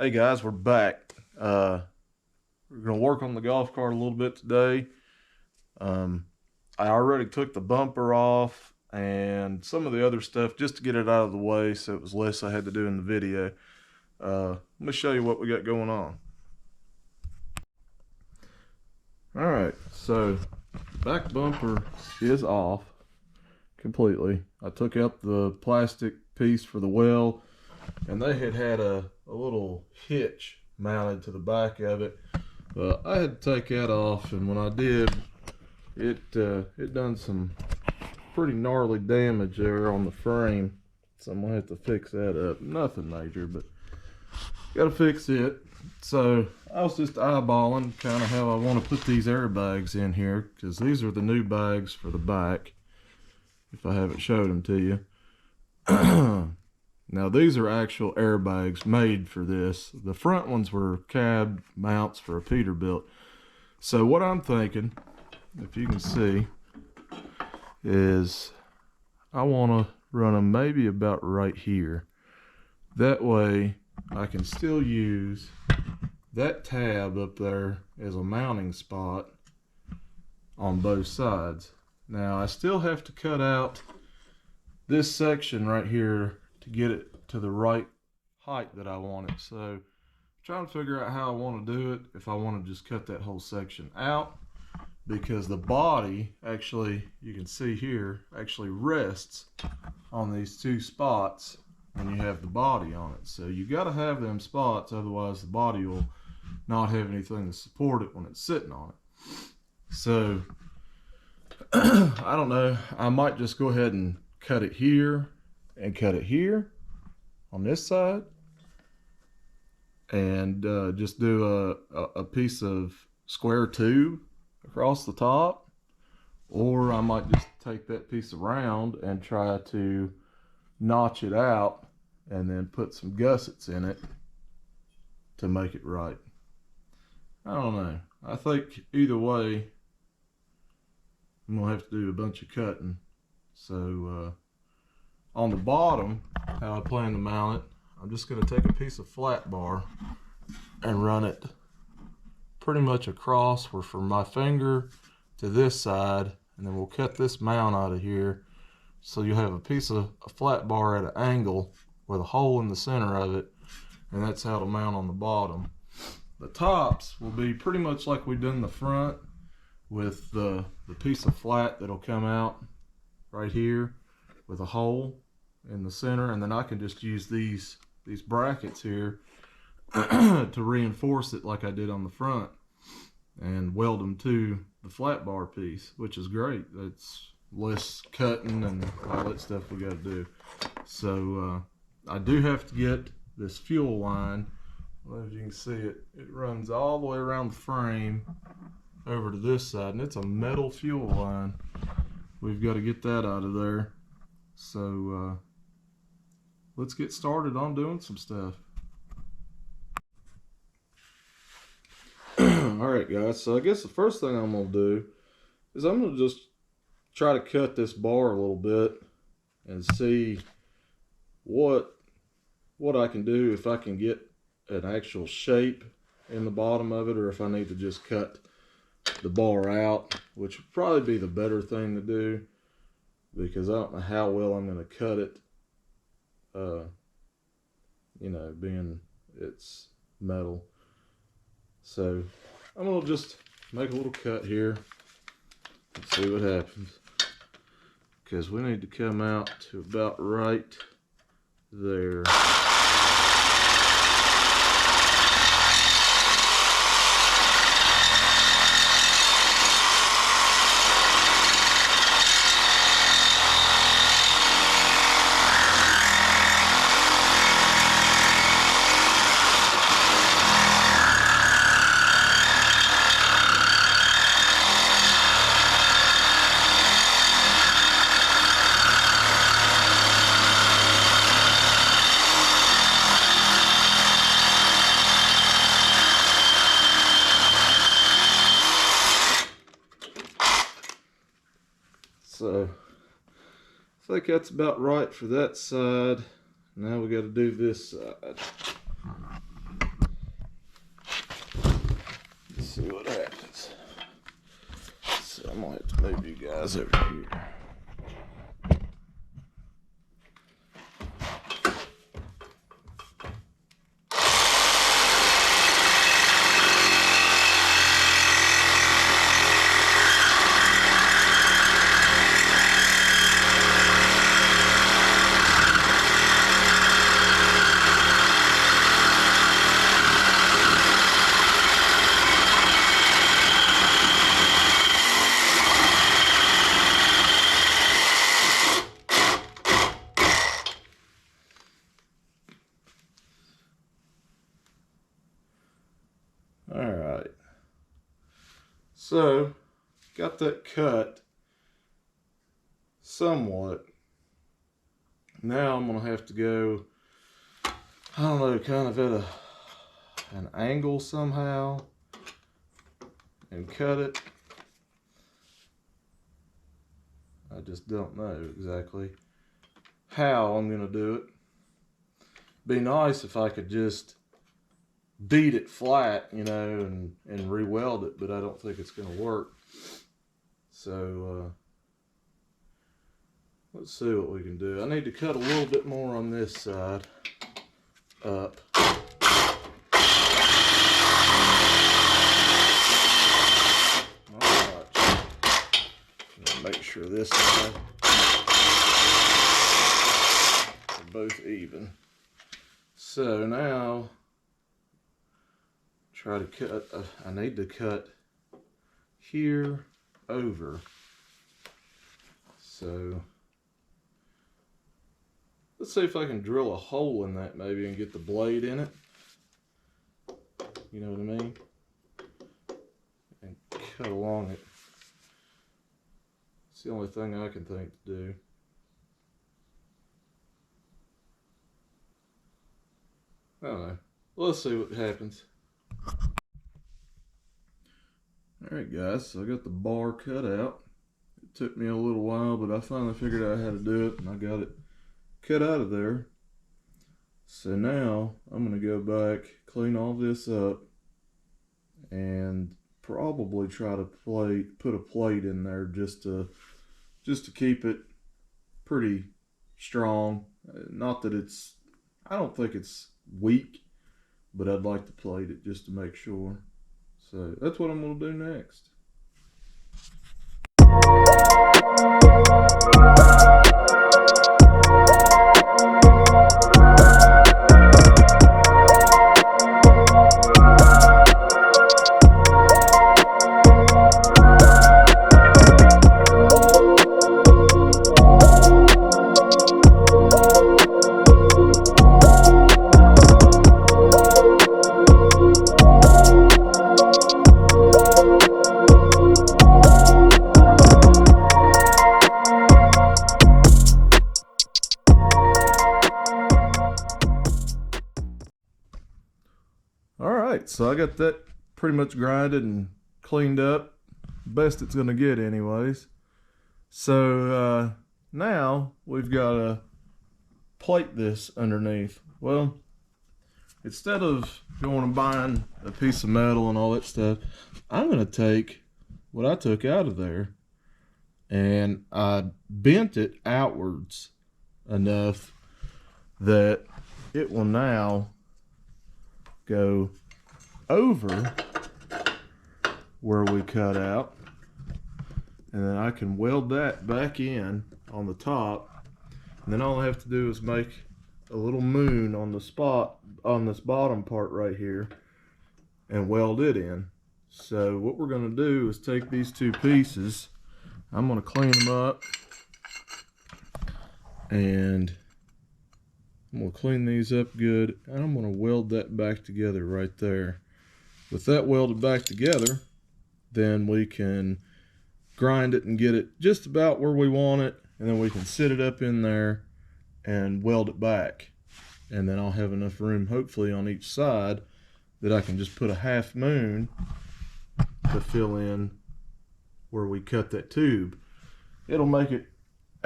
Hey guys, we're back. We're gonna work on the golf cart a little bit today. I already took the bumper off and some of the other stuff just to get it out of the way, so it was less I had to do in the video. Let me show you what we got going on. All right, so back bumper is off completely. I took out the plastic piece for the well, and they had a little hitch mounted to the back of it. But I had to take that off, and when I did, it done some pretty gnarly damage there on the frame. So I'm gonna have to fix that up. Nothing major, but gotta fix it. So I was just eyeballing kind of how I want to put these airbags in here, because these are the new bags for the back, if I haven't showed them to you. Now these are actual airbags made for this. The front ones were cab mounts for a Peterbilt. So what I'm thinking, if you can see, is I want to run them maybe about right here. That way I can still use that tab up there as a mounting spot on both sides. Now I still have to cut out this section right here to get it to the right height that I want it. So I'm trying to figure out how I want to do it, if I want to just cut that whole section out, because the body actually, you can see here, actually rests on these two spots when you have the body on it. So you got to have them spots, otherwise the body will not have anything to support it when it's sitting on it. So I don't know, I might just go ahead and cut it here and cut it here on this side, and just do a piece of square tube across the top. Or I might just take that piece of round and try to notch it out and then put some gussets in it to make it right. I don't know. I think either way I'm gonna have to do a bunch of cutting. So on the bottom, how I plan to mount it, I'm just going to take a piece of flat bar and run it pretty much across where from my finger to this side, and then we'll cut this mount out of here. So you have a piece of a flat bar at an angle with a hole in the center of it, and that's how to mount on the bottom. The tops will be pretty much like we done the front, with the piece of flat that'll come out right here with a hole in the center, and then I can just use these brackets here to reinforce it like I did on the front, and weld them to the flat bar piece, which is great. That's less cutting and all that stuff we got to do. So I do have to get this fuel line. Well, as you can see, it runs all the way around the frame over to this side, and it's a metal fuel line. We've got to get that out of there. So let's get started on doing some stuff. Alright guys, so I guess the first thing I'm going to do is I'm going to just try to cut this bar a little bit and see what I can do, if I can get an actual shape in the bottom of it, or if I need to just cut the bar out, which would probably be the better thing to do, because I don't know how well I'm going to cut it, you know, being it's metal. So I'm going to just make a little cut here and see what happens, because we need to come out to about right there. So I think that's about right for that side. Now we got to do this side. see what happens. So I'm gonna have to move you guys over here. Alright, so got that cut somewhat. Now I'm going to have to go, I don't know, kind of at an angle somehow and cut it. I just don't know exactly how I'm going to do it. Be nice if I could just beat it flat, you know, and re-weld it, but I don't think it's going to work. So let's see what we can do. I need to cut a little bit more on this side up. Alright, make sure this side are both even. So now try to cut, I need to cut here over. So let's see if I can drill a hole in that maybe and get the blade in it. You know what I mean? And cut along it. It's the only thing I can think to do. I don't know. Let's see what happens. Alright guys, so I got the bar cut out. It took me a little while, but I finally figured out how to do it, and I got it cut out of there. So now I'm going to go back, clean all this up, and probably try to put a plate in there just to keep it pretty strong. Not that it's, I don't think it's weak, but I'd like to plate it just to make sure. So that's what I'm going to do next. Alright, so I got that pretty much grinded and cleaned up. Best it's going to get anyways. So now we've got to plate this underneath. Well, instead of going and buying a piece of metal and all that stuff, I'm going to take what I took out of there and I bent it outwards enough that it will now go over where we cut out, and then I can weld that back in on the top, and then all I have to do is make a little moon on the spot on this bottom part right here and weld it in. So what we're going to do is take these two pieces, I'm going to clean them up, and I'm going to clean these up good, and I'm going to weld that back together right there. With that welded back together, then we can grind it and get it just about where we want it, and then we can sit it up in there and weld it back. And then I'll have enough room, hopefully, on each side that I can just put a half moon to fill in where we cut that tube. It'll make it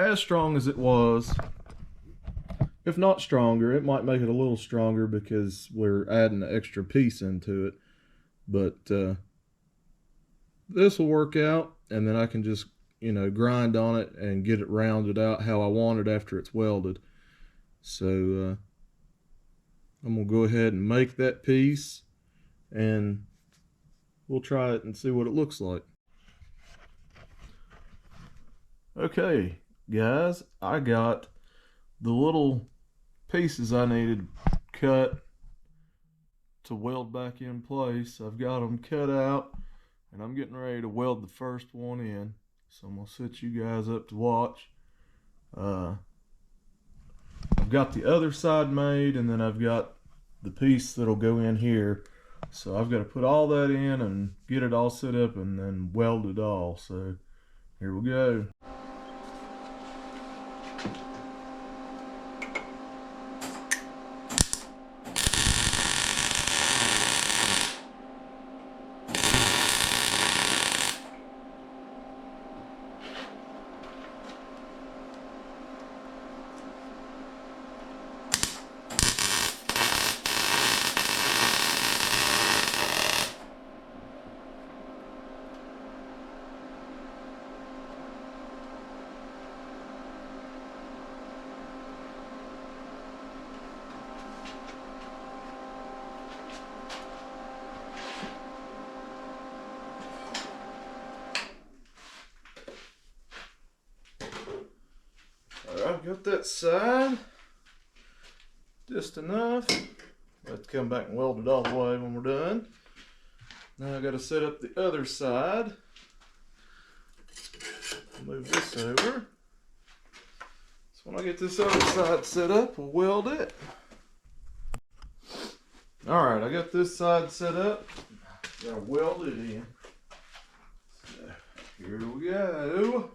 as strong as it was. If not stronger, it might make it a little stronger because we're adding an extra piece into it. But this will work out, and then I can just, you know, grind on it and get it rounded out how I want it after it's welded. So I'm gonna go ahead and make that piece, and we'll try it and see what it looks like. Okay, guys, I got the little pieces I needed cut to weld back in place. I've got them cut out, and I'm getting ready to weld the first one in. So I'm gonna set you guys up to watch. I've got the other side made, and then I've got the piece that'll go in here. So I've got to put all that in and get it all set up and then weld it all. So here we go. I've got that side just enough. Let's come back and weld it all the way when we're done. Now I got to set up the other side. Move this over. So when I get this other side set up, we'll weld it. Alright, I got this side set up. Gotta weld it in. So here we go.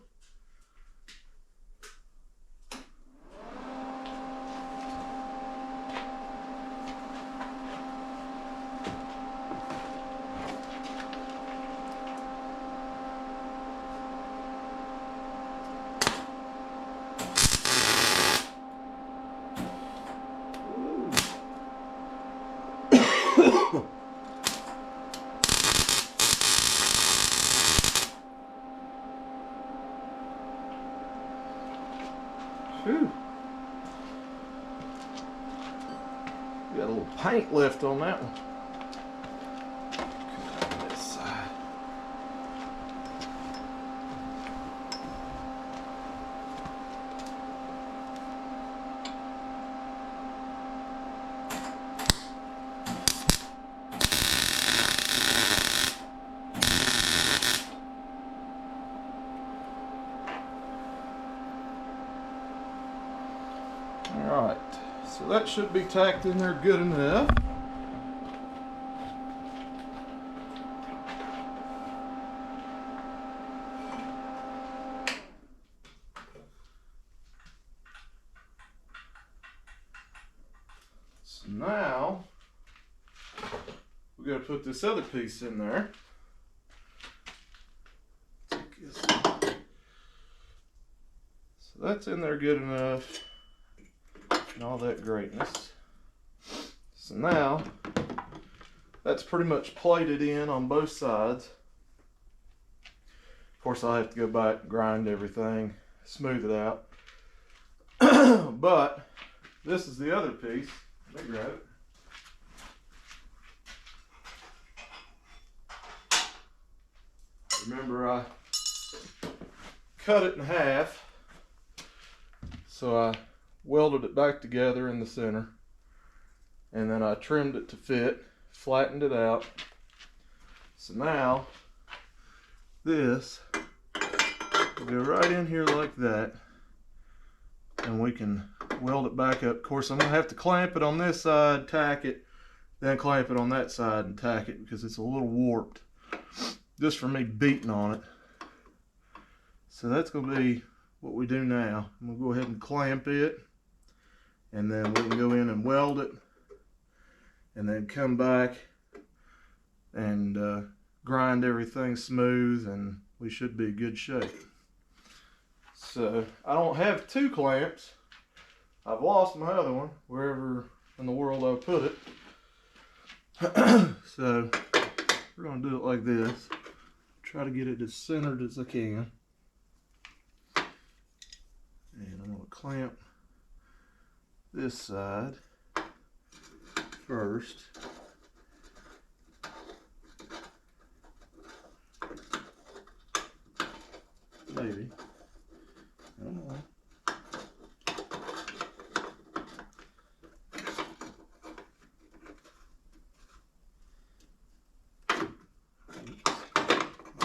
Whew. Got a little paint left on that one. Come on this side. Alright, so that should be tacked in there good enough. So now, we got to put this other piece in there. So that's in there good enough. And all that greatness. So now that's pretty much plated in on both sides. Of course, I have to go back and grind everything, smooth it out. But this is the other piece. Let me grab it. Remember, I cut it in half, so I welded it back together in the center, and then I trimmed it to fit, flattened it out. So now this will go right in here like that, and we can weld it back up. Of course, I'm gonna have to clamp it on this side, tack it, then clamp it on that side and tack it because it's a little warped just from me beating on it. So that's gonna be what we do now. I'm gonna go ahead and clamp it, and then we can go in and weld it, and then come back and grind everything smooth, and we should be in good shape. So I don't have two clamps. I've lost my other one wherever in the world I put it. So we're gonna do it like this. try to get it as centered as I can. And I'm going to clamp this side first. Maybe. I don't know.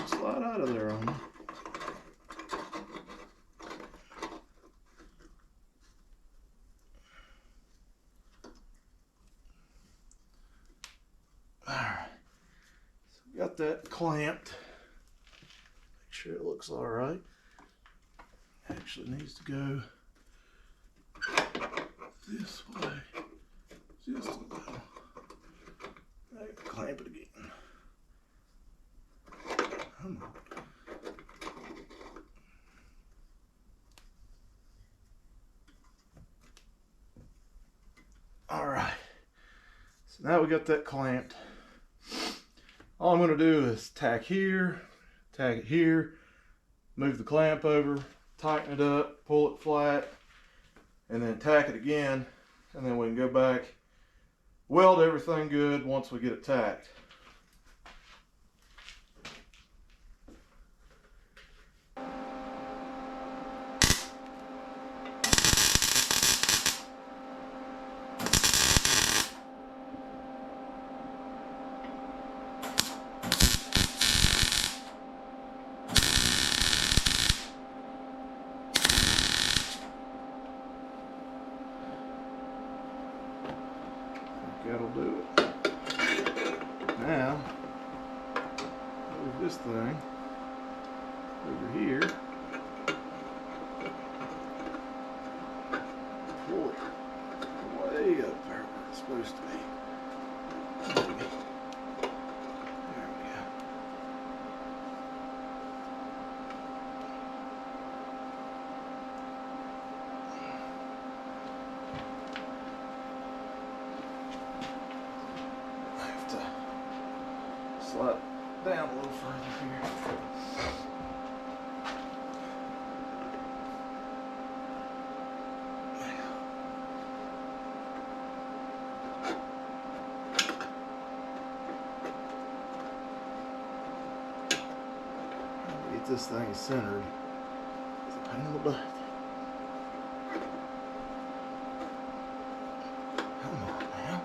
Slide out of there on me. Alright, so we got that clamped. Make sure it looks alright. Actually needs to go this way just a little. I can clamp it again. Come on. Alright, so now we got that clamped. All I'm going to do is tack here, tack it here, move the clamp over, tighten it up, pull it flat, and then tack it again, and then we can go back, weld everything good once we get it tacked. That'll do it. Now, move this thing over here. Pull it way up there where it's supposed to be. Maybe. There we go. Slide down a little further here. Get this thing centered. It's a pain in the butt. Come on now.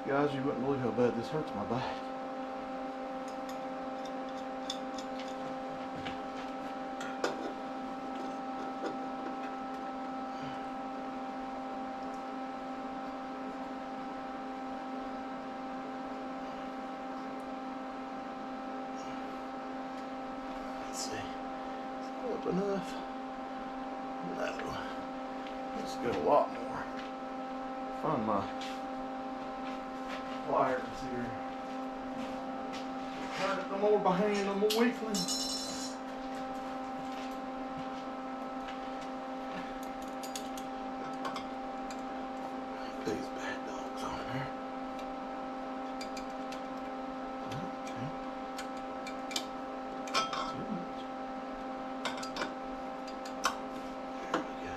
Guys, you wouldn't believe how bad this hurts my back. Let's see. Is it up enough? No. Let's go a lot more. Find my pliers here. Turn it no more by hand, no more weakling. These bad dogs on there. Okay. Too much. There we go.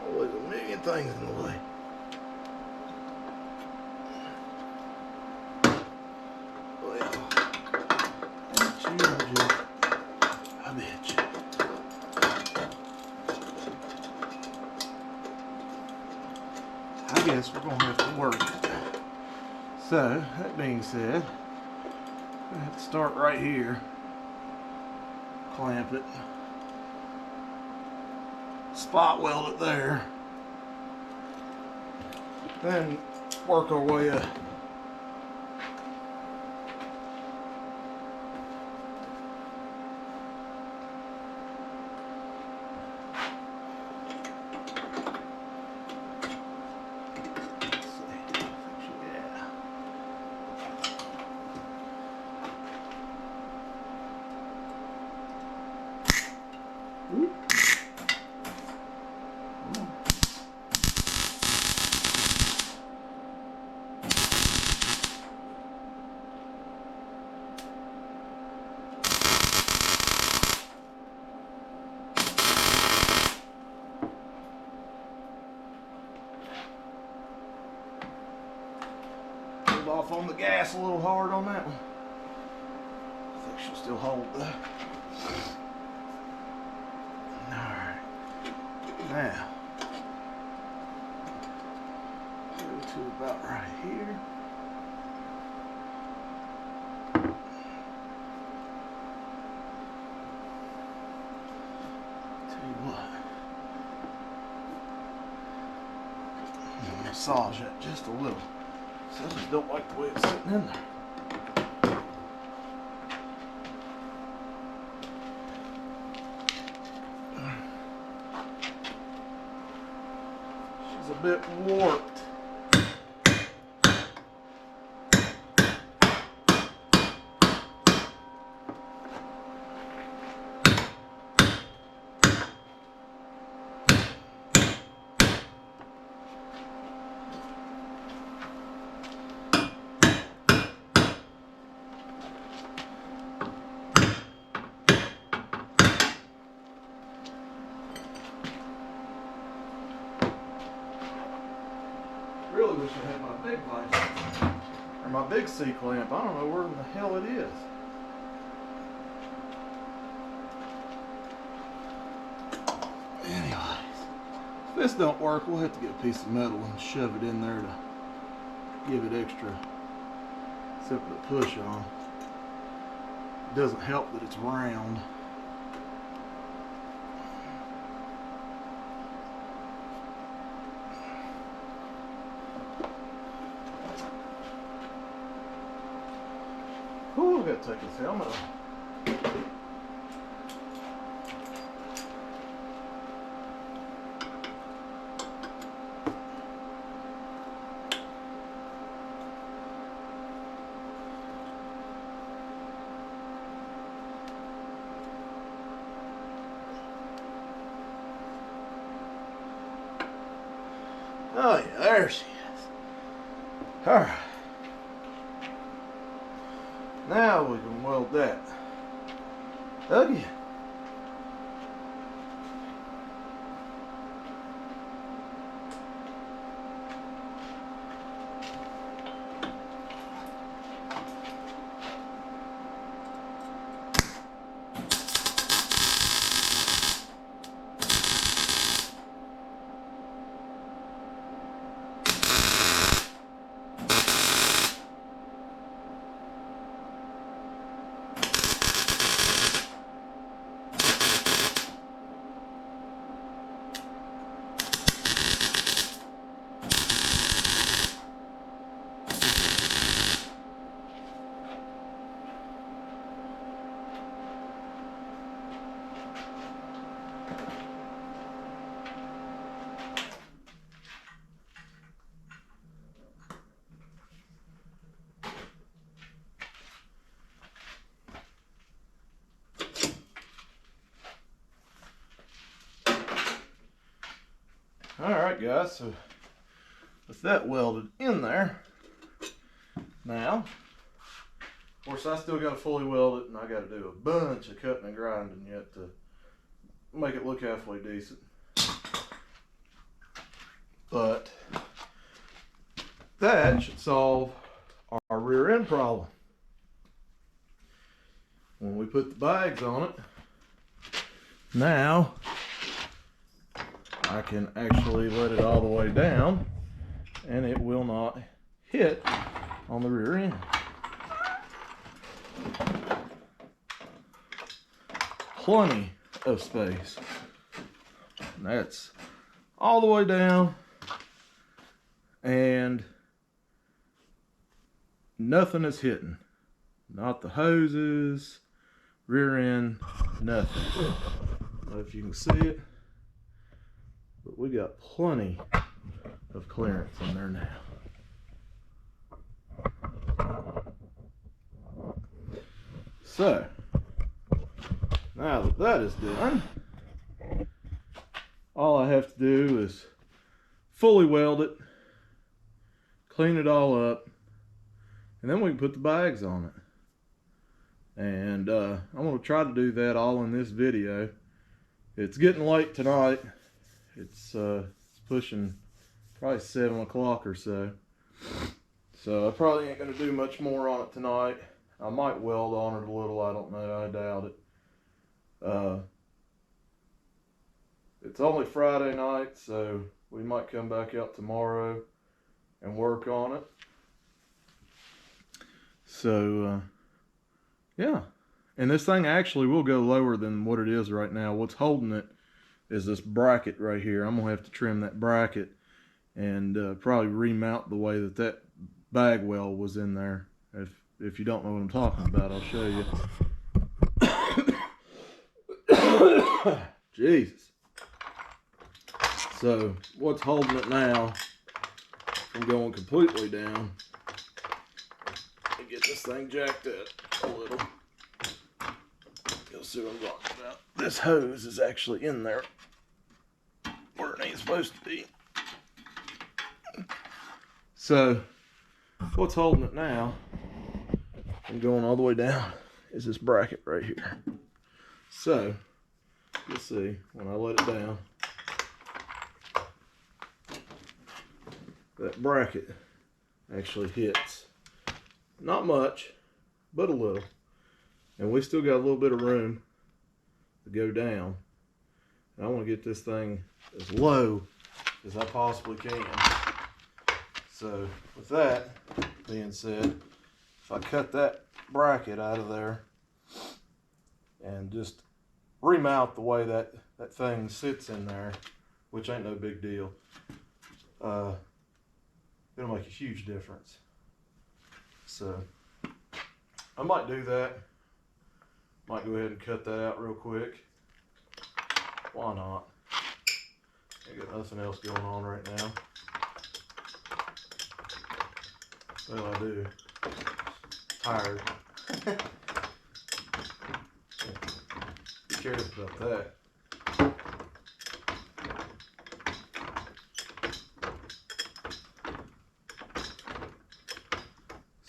Always a million things in the way. Well, I bet you. I guess we're going to have to work it. So, that being said, I have to start right here, clamp it, spot weld it there, then work our way up. pulled off on the gas a little hard on that one. I think she'll still hold though. Alright. Now, go to about right here. Tell you what. Massage that just a little. So I just don't like the way it's sitting in there. She's a bit warped. Really wish I had my big light, or my big C-clamp. I don't know where in the hell it is. Anyways, if this don't work, we'll have to get a piece of metal and shove it in there to give it extra something to push on. It doesn't help that it's round. Ooh, I gotta take this helmet off. Oh yeah, there she is. Alright. Now we can weld that again. Alright guys, so with that welded in there, now, of course I still got to fully weld it and I got to do a bunch of cutting and grinding yet to make it look halfway decent. But that should solve our rear end problem. When we put the bags on it, now I can actually let it all the way down and it will not hit on the rear end. Plenty of space. And that's all the way down and nothing is hitting. Not the hoses, rear end, nothing. I don't know if you can see it, but we got plenty of clearance in there now. So, now that that is done, all I have to do is fully weld it, clean it all up, and then we can put the bags on it. And I'm going to try to do that all in this video. It's getting late tonight. It's pushing probably 7 o'clock or so. So I probably ain't going to do much more on it tonight. I might weld on it a little, I don't know, I doubt it. It's only Friday night, so we might come back out tomorrow and work on it. So, yeah. And this thing actually will go lower than what it is right now. What's holding it is this bracket right here. I'm going to have to trim that bracket and probably remount the way that bag weld was in there. If you don't know what I'm talking about, I'll show you. Jesus. So what's holding it now from going completely down? Let me get this thing jacked up a little. You'll see what I'm talking about. This hose is actually in there where it ain't supposed to be. So what's holding it now and going all the way down is this bracket right here. So you'll see when I let it down, that bracket actually hits. Not much, but a little. And we still got a little bit of room to go down. And I want to get this thing as low as I possibly can. So with that being said, if I cut that bracket out of there and just remount the way that thing sits in there, which ain't no big deal, it'll make a huge difference. So I might do that. Might go ahead and cut that out real quick. Why not? I got nothing else going on right now. Well, I do. Tired. Who cares about that?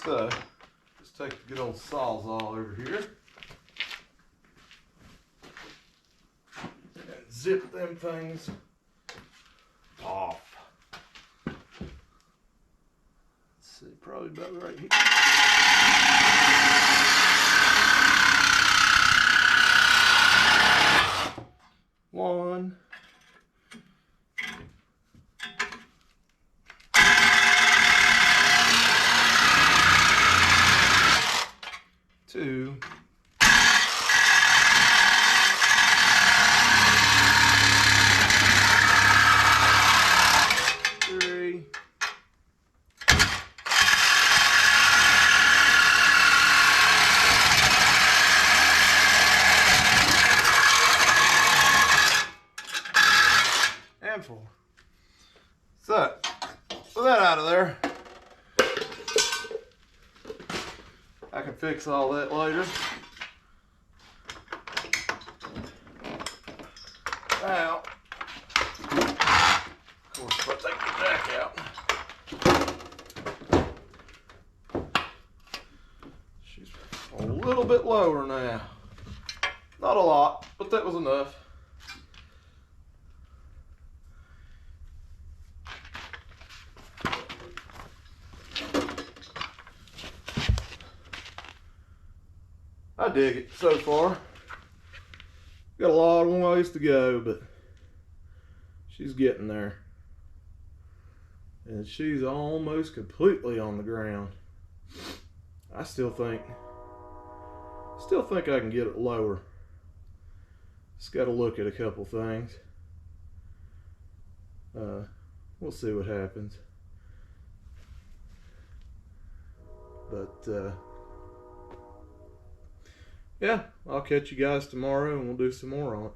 So, let's take the good old Sawzall over here and zip them things off. Let's see, probably about right here. One. Two. Three. And four. So, with that out of there, I can fix all that later. Now, of course, if I take the jack out, she's a little bit lower now. Not a lot, but that was enough. I dig it so far. Got a lot of ways to go, but she's getting there. And she's almost completely on the ground. I still think I can get it lower. Just got to look at a couple things. We'll see what happens. But yeah, I'll catch you guys tomorrow and we'll do some more on it.